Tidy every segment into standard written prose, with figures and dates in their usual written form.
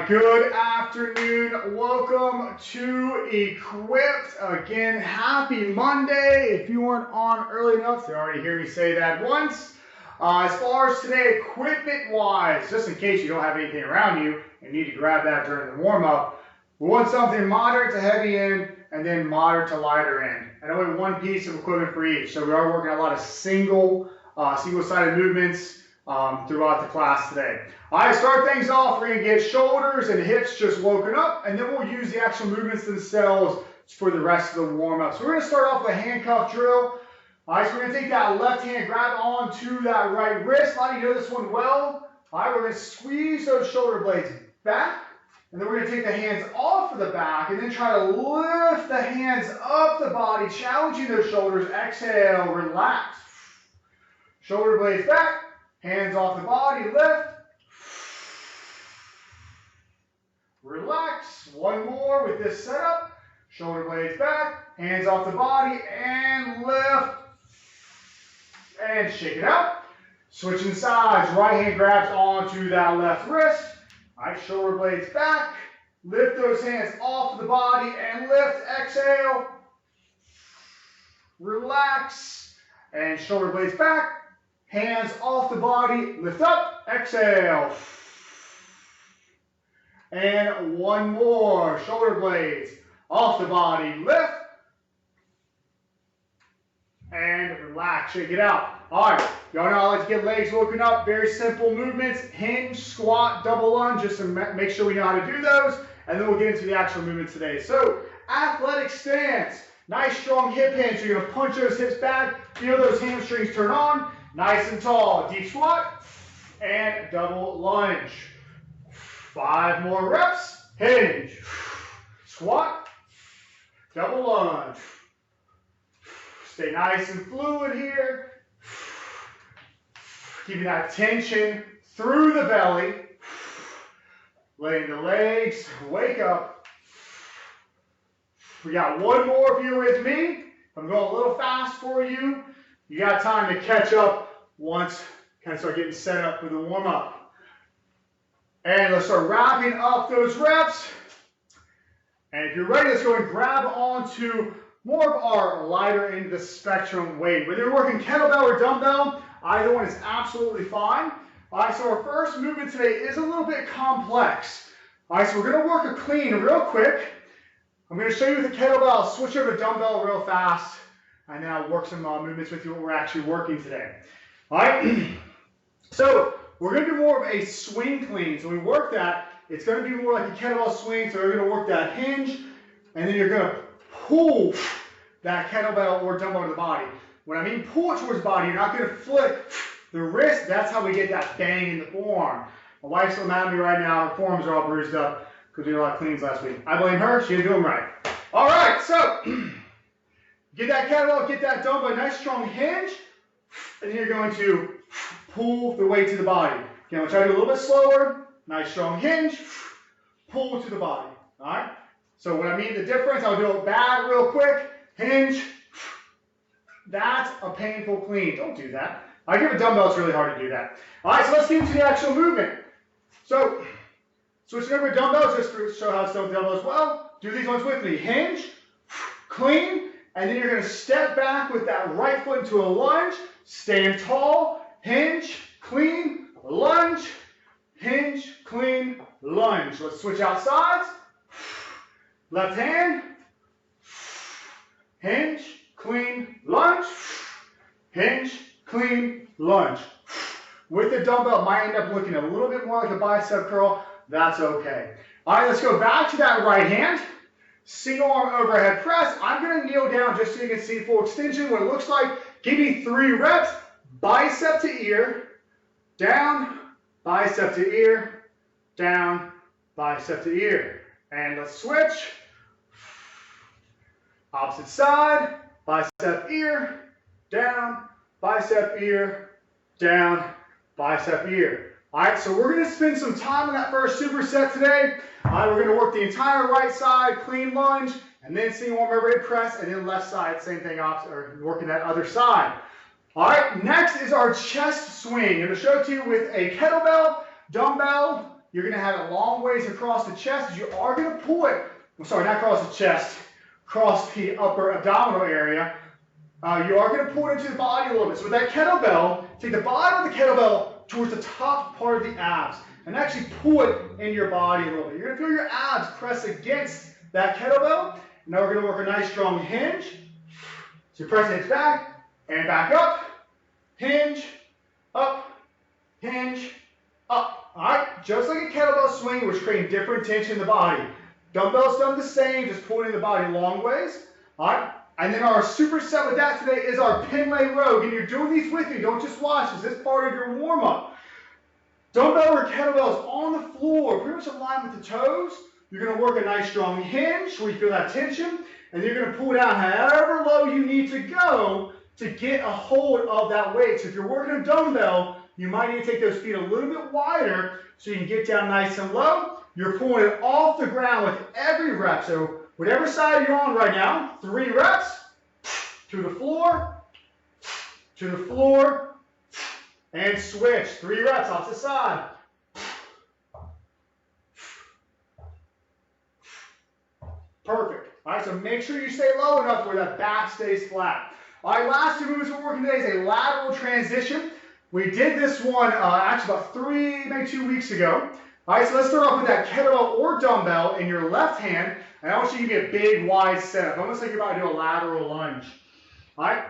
right, good afternoon. Welcome to Equipped. Again, happy Monday. If you weren't on early enough, you already hear me say that once. As far as today, equipment-wise, just in case you don't have anything around you and need to grab that during the warm-up, we want something moderate to heavy end and then moderate to lighter end. And only one piece of equipment for each. So we are working a lot of single-sided movements throughout the class today. All right, start things off. We're going to get shoulders and hips just woken up, and then we'll use the actual movements themselves for the rest of the warm-up. So we're going to start off with a handcuff drill. All right, so we're going to take that left hand, grab onto that right wrist. A lot of you know this one well. All right, we're going to squeeze those shoulder blades back, and then we're going to take the hands off of the back, and then try to lift the hands up the body, challenging those shoulders. Exhale, relax. Shoulder blades back, hands off the body, lift. Relax. One more with this setup. Shoulder blades back, hands off the body, and lift. And shake it out. Switching sides. Right hand grabs onto that left wrist. All right, shoulder blades back. Lift those hands off the body and lift. Exhale. Relax. And shoulder blades back. Hands off the body. Lift up. Exhale. And one more. Shoulder blades off the body. Lift. And relax. Shake it out. All right. Y'all know I like to get legs woken up. Very simple movements. Hinge, squat, double lunge. Just to make sure we know how to do those. And then we'll get into the actual movements today. So, athletic stance. Nice strong hip hinge. So you're going to punch those hips back. Feel those hamstrings turn on. Nice and tall. Deep squat. And double lunge. 5 more reps. Hinge. Squat. Double lunge. Stay nice and fluid here. Keeping that tension through the belly. Letting the legs wake up. We got one more if you're with me. I'm going a little fast for you. You got time to catch up once kind of start getting set up for the warm-up. And let's start wrapping up those reps. And if you're ready, let's go and grab onto more of our lighter end of the spectrum weight. Whether you're working kettlebell or dumbbell, either one is absolutely fine. All right, so our first movement today is a little bit complex. All right, so we're going to work a clean real quick. I'm going to show you with the kettlebell. I'll switch over to dumbbell real fast, and then I'll work some movements with you what we're actually working today. All right, so we're going to do more of a swing clean. So when we work that, it's going to be more like a kettlebell swing. So we're going to work that hinge, and then you're going to pull that kettlebell or dumbbell to the body. When I mean pull it towards the body, you're not going to flick the wrist. That's how we get that bang in the forearm. My wife's still mad at me right now. Her forearms are all bruised up because we did a lot of cleans last week. I blame her. She didn't do them right. All right, so get that kettlebell, get that dumbbell, nice strong hinge, and then you're going to pull the weight to the body. Okay, I'm going to try to do a little bit slower. Nice strong hinge, pull to the body. All right? So when I mean the difference, I'll do it bad real quick. Hinge. That's a painful clean. Don't do that. I give a dumbbell, it's really hard to do that. All right, so let's get into the actual movement. So switching over to dumbbells just to show how it's done with dumbbells well. Do these ones with me. Hinge, clean, and then you're going to step back with that right foot into a lunge. Stand tall, hinge, clean, lunge, hinge, clean, lunge. Let's switch out sides. Left hand, hinge, clean, lunge, hinge, clean, lunge. With the dumbbell, it might end up looking a little bit more like a bicep curl. That's okay. All right, let's go back to that right hand. Single arm overhead press. I'm going to kneel down just so you can see full extension, what it looks like. Give me 3 reps. Bicep to ear, down, bicep to ear, down, bicep to ear. And let's switch. Opposite side, bicep ear, down, bicep ear, down, bicep ear. All right, so we're going to spend some time on that first superset today. All right, we're going to work the entire right side, clean lunge, and then single arm overhead press, and then left side, same thing, opposite, or working that other side. All right, next is our chest swing. I'm going to show it to you with a kettlebell, dumbbell. you're going to have it long ways across the chest as you are going to pull it, I'm sorry, not across the chest, across the upper abdominal area. You are going to pull it into the body a little bit. So with that kettlebell, take the bottom of the kettlebell towards the top part of the abs and actually pull it in your body a little bit. You're going to feel your abs press against that kettlebell. Now we're going to work a nice strong hinge. So you're pressing it back and back up, hinge, up, hinge, up. All right, just like a kettlebell swing, we're creating different tension in the body. Dumbbells done the same, just pulling the body long ways. All right, and then our superset with that today is our Pendlay row. And you're doing these with me, don't just watch this. This is part of your warm-up. Dumbbell or kettlebells on the floor, pretty much in line with the toes. You're going to work a nice strong hinge where you feel that tension, and you're going to pull down however low you need to go to get a hold of that weight. So if you're working a dumbbell, you might need to take those feet a little bit wider so you can get down nice and low. You're pulling it off the ground with every rep. So whatever side you're on right now, 3 reps, to the floor, and switch. 3 reps off the side. Perfect. All right, so make sure you stay low enough where that back stays flat. All right, last 2 movements we're working today is a lateral transition. We did this one actually about 3, maybe 2 weeks ago. All right, so let's start off with that kettlebell or dumbbell in your left hand, and I want you to give me a big, wide setup, almost like you're about to do a lateral lunge. All right,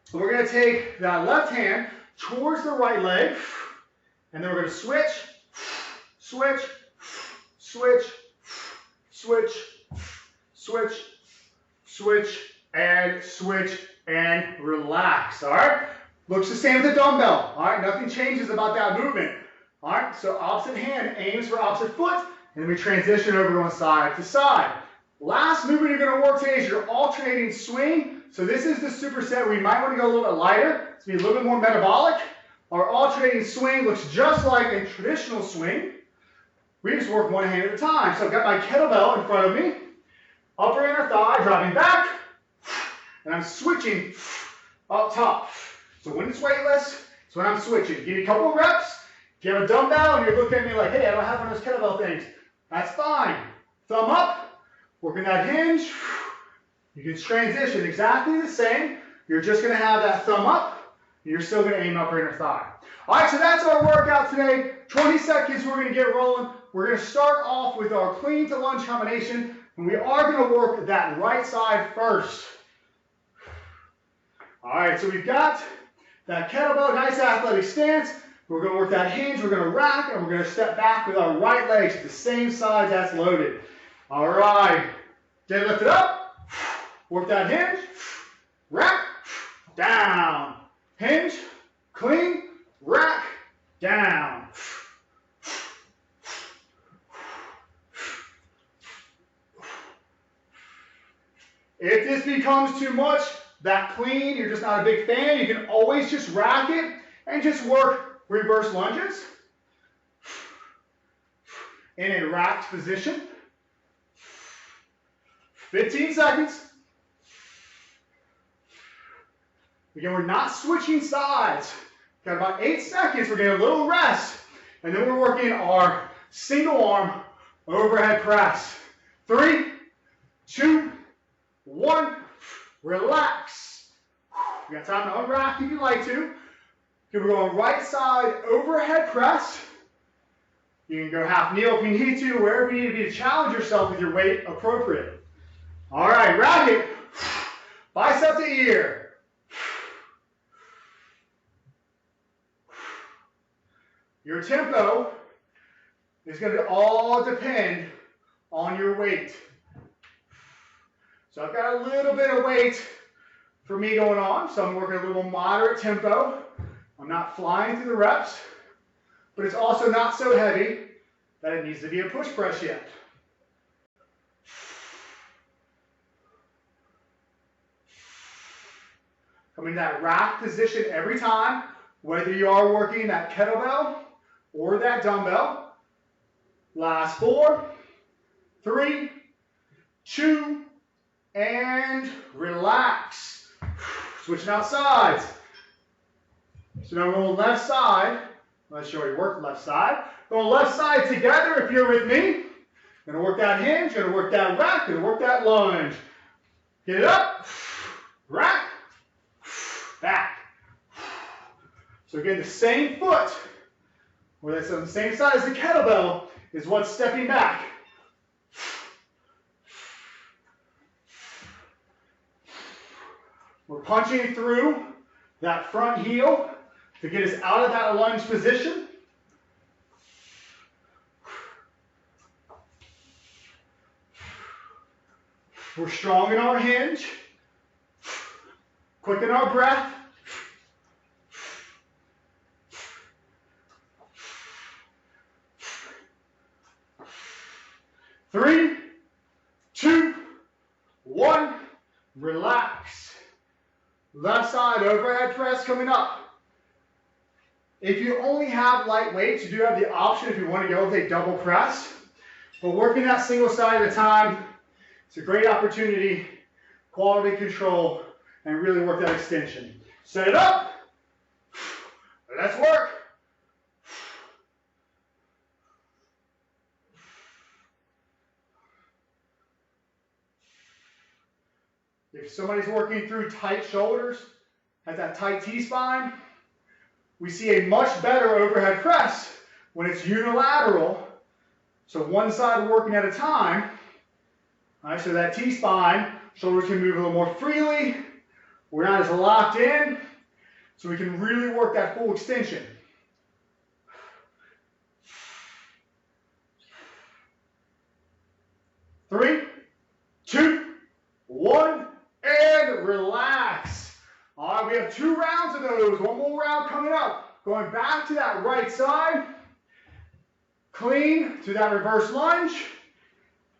so we're going to take that left hand towards the right leg, and then we're going to switch, switch, switch, switch, switch, switch, and relax. All right, looks the same with the dumbbell. All right, nothing changes about that movement. All right, so opposite hand aims for opposite foot, and then we transition over going side to side. Last movement you're going to work today is your alternating swing. So this is the superset. We might want to go a little bit lighter to be a little bit more metabolic. Our alternating swing looks just like a traditional swing. We just work one hand at a time. So I've got my kettlebell in front of me, upper inner thigh driving back, and I'm switching up top. So when it's weightless, it's when I'm switching. Give me a couple of reps. If you have a dumbbell and you're looking at me like, hey, I don't have one of those kettlebell things, that's fine. Thumb up, working that hinge. You can transition exactly the same. You're just going to have that thumb up, and you're still going to aim upper inner thigh. All right, so that's our workout today. 20 seconds, we're going to get rolling. We're going to start off with our clean to lunge combination, and we are going to work that right side first. All right, so we've got that kettlebell, nice athletic stance. We're going to work that hinge, we're going to rack, and we're going to step back with our right legs to the same side that's loaded. All right, deadlift it up, work that hinge, rack, down, hinge, clean, rack, down. If this becomes too much, that clean, you're just not a big fan, you can always just rack it and just work reverse lunges in a racked position. 15 seconds. Again, we're not switching sides. Got about 8 seconds. We're getting a little rest. And then we're working our single arm overhead press. 3, 2, 1. Relax. You got time to unrack if you like to. Okay, we're going right side overhead press. You can go half kneel if you need to, wherever you need to be to challenge yourself with your weight appropriate. All right, rack it. Bicep to ear. Your tempo is going to all depend on your weight. So I've got a little bit of weight for me going on, so I'm working a little moderate tempo. I'm not flying through the reps, but it's also not so heavy that it needs to be a push press yet. Come in that rack position every time, whether you are working that kettlebell or that dumbbell. Last 4, 3, 2, and relax. Switching out sides. So now we're going left side. Let's show you work left side. Going left side together if you're with me. Gonna work that hinge, gonna work that rack, gonna work that lunge. Get it up, rack, back. So again, the same foot, where that's on the same side as the kettlebell, is what's stepping back. We're punching through that front heel to get us out of that lunge position. We're strong in our hinge. Quicken our breath. Three, two, one, relax. Left side overhead press coming up. If you only have light weights, you do have the option if you want to go with a double press. But working that single side at a time, it's a great opportunity, quality control, and really work that extension. Set it up. Let's work. If somebody's working through tight shoulders, has that tight T-spine, we see a much better overhead press when it's unilateral. So one side working at a time. All right, so that T-spine, shoulders can move a little more freely. We're not as locked in, so we can really work that full extension. Three, two, one, and relax. All right, we have 2 rounds of those. One more round coming up. Going back to that right side. Clean to that reverse lunge.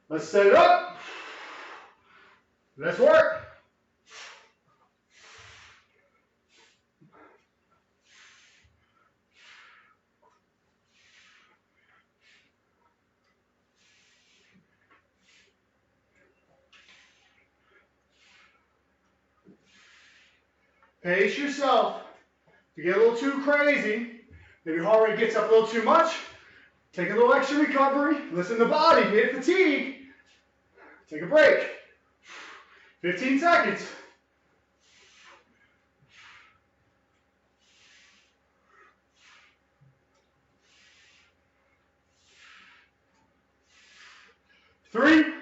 Let's set it up. Let's work. Pace yourself. If you get a little too crazy, maybe your heart rate gets up a little too much, take a little extra recovery, listen to the body, get fatigue, take a break. 15 seconds. Three,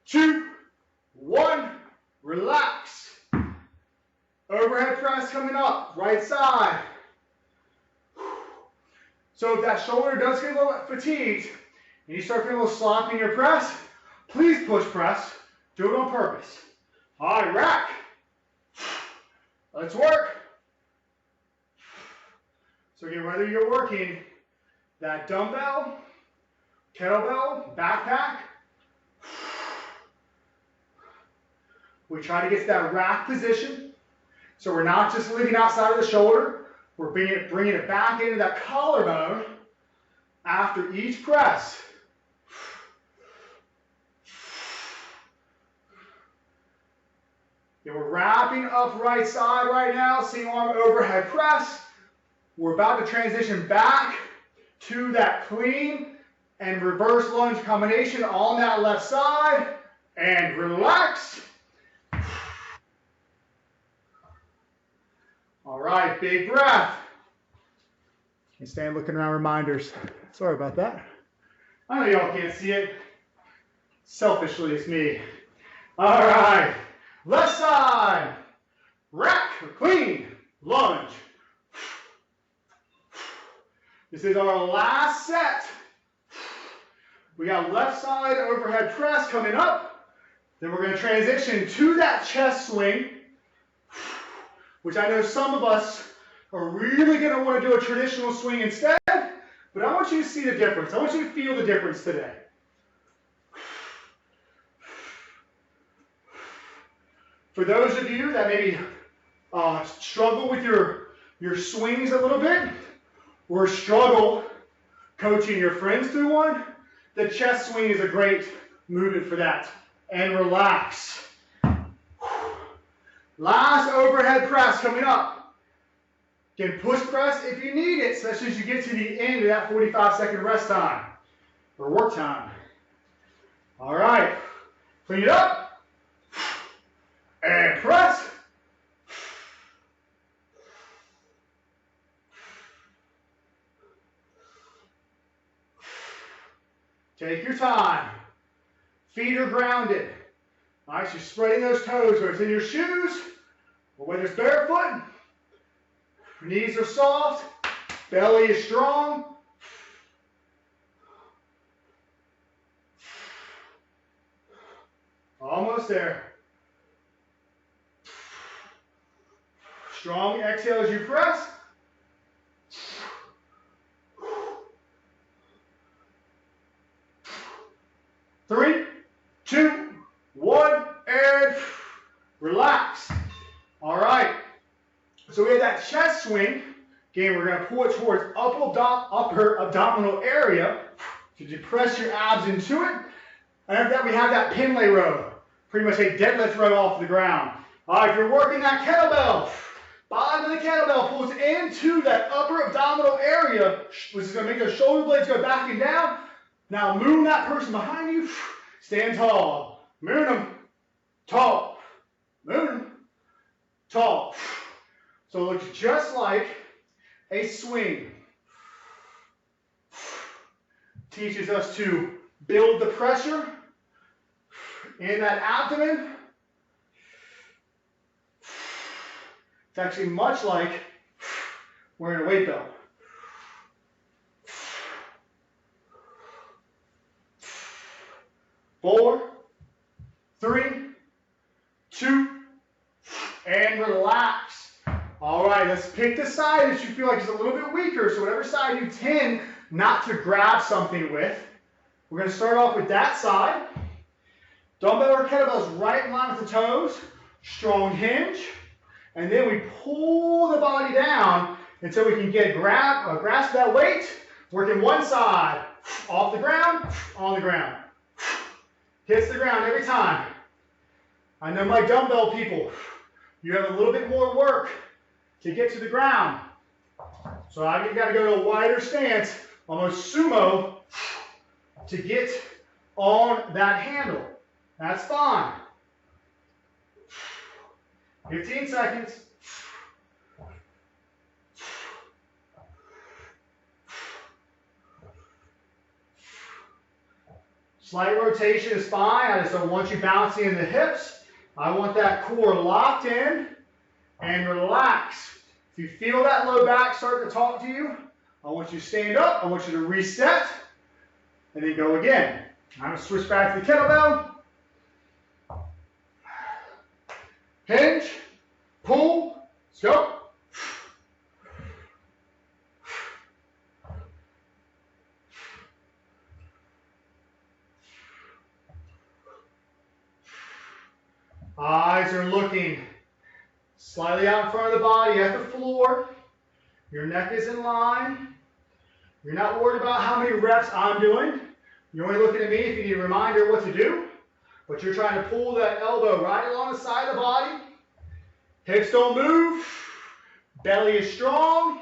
two, one, relax. Overhead press coming up, right side. So if that shoulder does get a little fatigued, and you start feeling a little sloppy in your press, please push press. Do it on purpose. All right, rack. Let's work. So again, whether you're working that dumbbell, kettlebell, backpack, we try to get to that rack position. So we're not just leaving outside of the shoulder. We're bringing it back into that collarbone after each press. And we're wrapping up right side right now, single arm overhead press. We're about to transition back to that clean and reverse lunge combination on that left side. And relax. All right, big breath. And stand looking around, reminders. Sorry about that. I know y'all can't see it. Selfishly, it's me. All right. Left side, rack, clean, lunge. This is our last set. We got left side overhead press coming up. Then we're going to transition to that chest swing, which I know some of us are really going to want to do a traditional swing instead, but I want you to see the difference. I want you to feel the difference today. For those of you that maybe struggle with your swings a little bit, or struggle coaching your friends through one, the chest swing is a great movement for that. And relax. Last overhead press coming up. Again, push press if you need it, especially as you get to the end of that 45-second rest time or work time. All right, clean it up and press. Take your time. Feet are grounded. Nice, you're spreading those toes, whether it's in your shoes or whether it's barefoot. Knees are soft, belly is strong. Almost there. Strong exhale as you press. 3, 2, 1, and relax. All right. So we have that chest swing. Again, we're going to pull it towards upper abdominal area. So you press your abs into it. And after that, we have that Pendlay row. Pretty much a deadlift row off the ground. All right, if you're working that kettlebell, bottom of the kettlebell pulls into that upper abdominal area, which is going to make those shoulder blades go back and down. Now moon that person behind you. Stand tall. Moon them. Tall. Moon them. Tall. So it looks just like a swing. Teaches us to build the pressure in that abdomen. It's actually much like wearing a weight belt. 4, 3, 2, and relax. All right, let's pick the side that you feel like is a little bit weaker. So whatever side you tend not to grab something with, we're going to start off with that side. Dumbbell or kettlebells right in line with the toes. Strong hinge. And then we pull the body down until we can get grasp that weight. Working one side. Off the ground, on the ground. Hits the ground every time. I know my dumbbell people, you have a little bit more work to get to the ground. So you've got to go to a wider stance, almost sumo, to get on that handle. That's fine. 15 seconds. Slight rotation is fine. I just don't want you bouncing in the hips. I want that core locked in and relax. If you feel that low back start to talk to you, I want you to stand up. I want you to reset and then go again. I'm going to switch back to the kettlebell. Hinge, pull, let's go. Eyes are looking slightly out in front of the body at the floor. Your neck is in line. You're not worried about how many reps I'm doing. You're only looking at me if you need a reminder of what to do. But you're trying to pull that elbow right along the side of the body. Hips don't move. Belly is strong.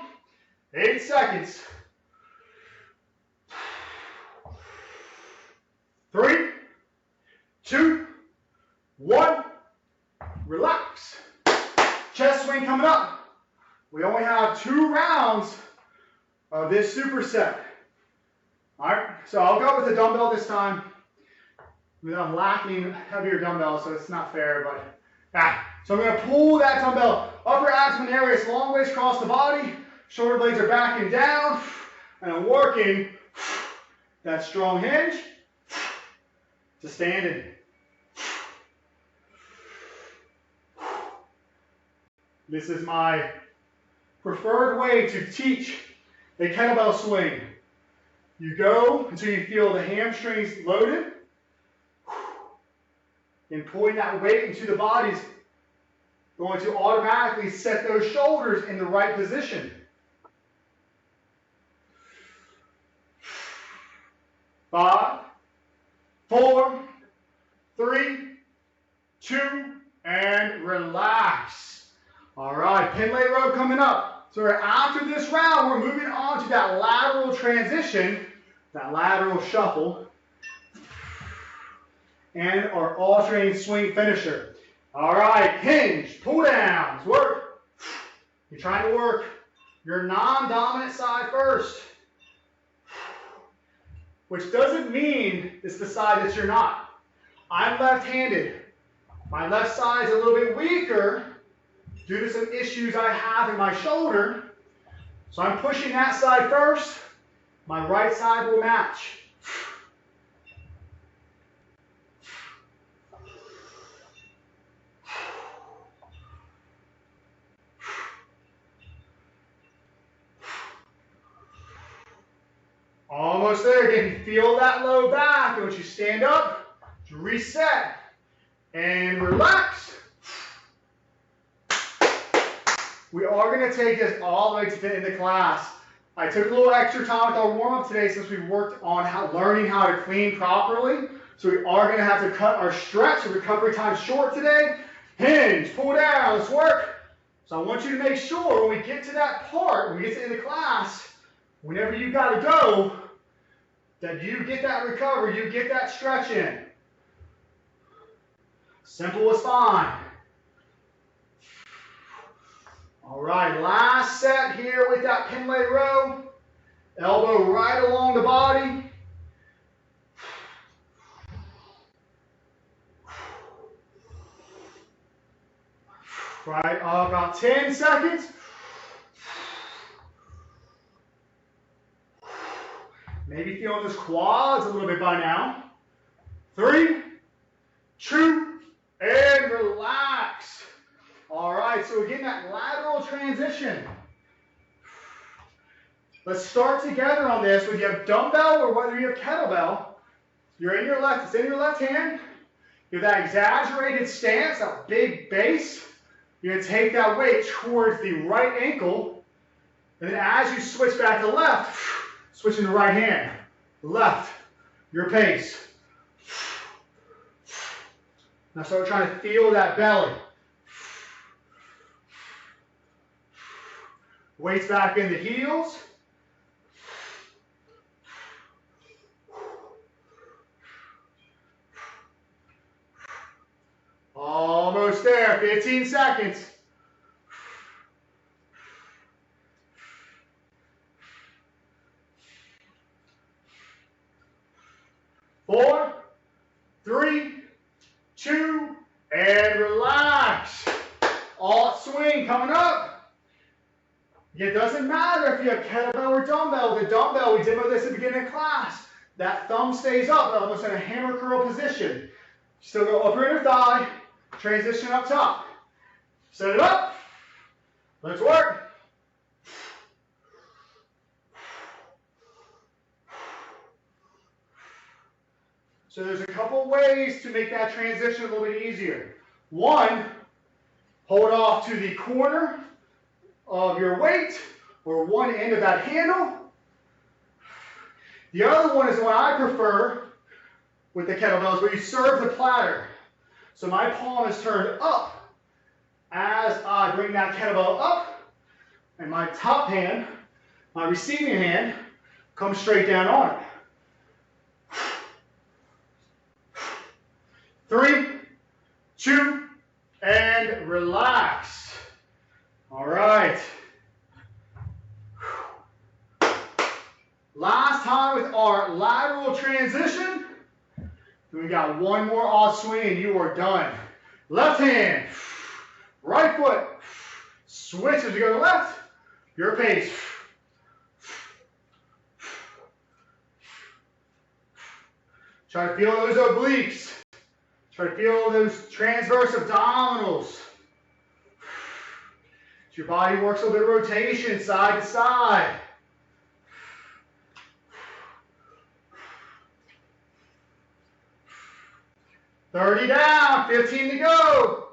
8 seconds. 3, 2, 1. Relax. Chest swing coming up. We only have 2 rounds of this superset. All right, so I'll go with the dumbbell this time. I'm lacking heavier dumbbells, so it's not fair, but so I'm going to pull that dumbbell upper abdomen area as long ways across the body. Shoulder blades are backing down, and I'm working that strong hinge to standing. This is my preferred way to teach a kettlebell swing. You go until you feel the hamstrings loaded, and pulling that weight into the body is going to automatically set those shoulders in the right position. 5, 4, 3, 2, and relax. All right, Pendlay row coming up. So after this round, we're moving on to that lateral transition, that lateral shuffle, and our alternating swing finisher. All right, hinge, pull downs, work. You're trying to work your non-dominant side first, which doesn't mean it's the side that you're not. I'm left-handed. My left side is a little bit weaker due to some issues I have in my shoulder. So I'm pushing that side first. My right side will match. Almost there. Again, feel that low back. And once you stand up, reset and relax. We are going to take this all the way to the end of class. I took a little extra time with our warm-up today since we worked on learning how to clean properly. So we are going to have to cut our stretch and recovery time short today. Hinge, pull down, let's work. So I want you to make sure when we get to that part, when we get to the end of class, whenever you got to go, that you get that recovery, you get that stretch in. Simple as fine. All right, last set here with that Pendlay row. Elbow right along the body. Right, about 10 seconds. Maybe feeling those quads a little bit by now. 3, 2, and relax. All right, so again, that lateral transition. Let's start together on this. Whether you have dumbbell or whether you have kettlebell, you're in your left, it's in your left hand. You have that exaggerated stance, that big base. You're going to take that weight towards the right ankle. And then as you switch back to left, switching to right hand, left, your pace. Now start trying to feel that belly. Weights back in the heels. Almost there, 15 seconds. 4, 3, 2, and relax. Alt swing coming up. It doesn't matter if you have kettlebell or dumbbell. The dumbbell, we demoed this at the beginning of class. That thumb stays up, almost in a hammer curl position. Still go upper inner thigh, transition up top. Set it up. Let's work. So there's a couple ways to make that transition a little bit easier. One, hold off to the corner of your weight or one end of that handle. The other one is the one I prefer with the kettlebells, where you serve the platter. So my palm is turned up as I bring that kettlebell up, and my top hand, my receiving hand, comes straight down on it. 3, 2, and relax. All right. Last time with our lateral transition. We got one more off swing and you are done. Left hand, right foot, switch as you go to the left, your pace. Try to feel those obliques. Try to feel those transverse abdominals. As your body works a little bit of rotation side to side. $30 down, 15 to go.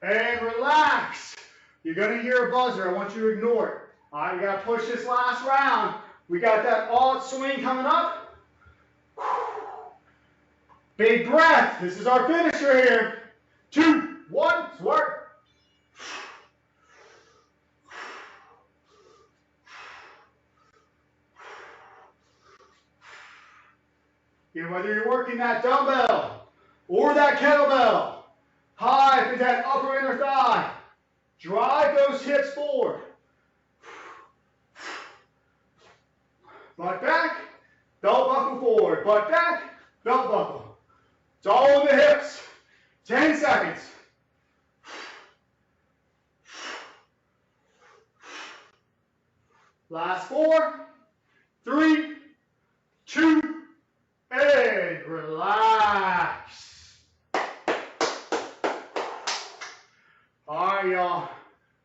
And relax. You're going to hear a buzzer. I want you to ignore it. All right, we got to push this last round. We got that odd swing coming up. Big breath. This is our finisher here. 2, 1, let's work. And whether you're working that dumbbell or that kettlebell, high into that upper inner thigh, drive those hips forward. Butt back, belt buckle forward. Butt back, belt buckle. It's all in the hips. 10 seconds. Last 4, 3, 2, and relax. All right, y'all.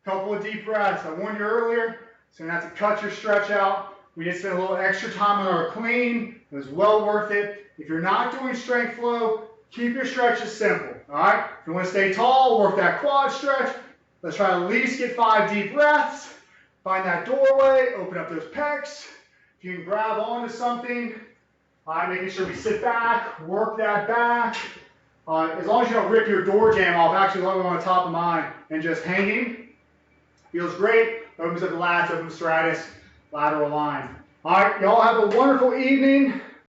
Couple of deep breaths. I warned you earlier, so you have to cut your stretch out. We did spend a little extra time on our clean. It was well worth it. If you're not doing strength flow, keep your stretches simple. All right. If you want to stay tall, work that quad stretch. Let's try to at least get 5 deep breaths. Find that doorway. Open up those pecs. If you can grab onto something. All right, making sure we sit back, work that back. As long as you don't rip your door jamb off, actually long on the top of mine and just hanging. Feels great. Opens up the lats, opens the serratus, lateral line. All right, y'all have a wonderful evening.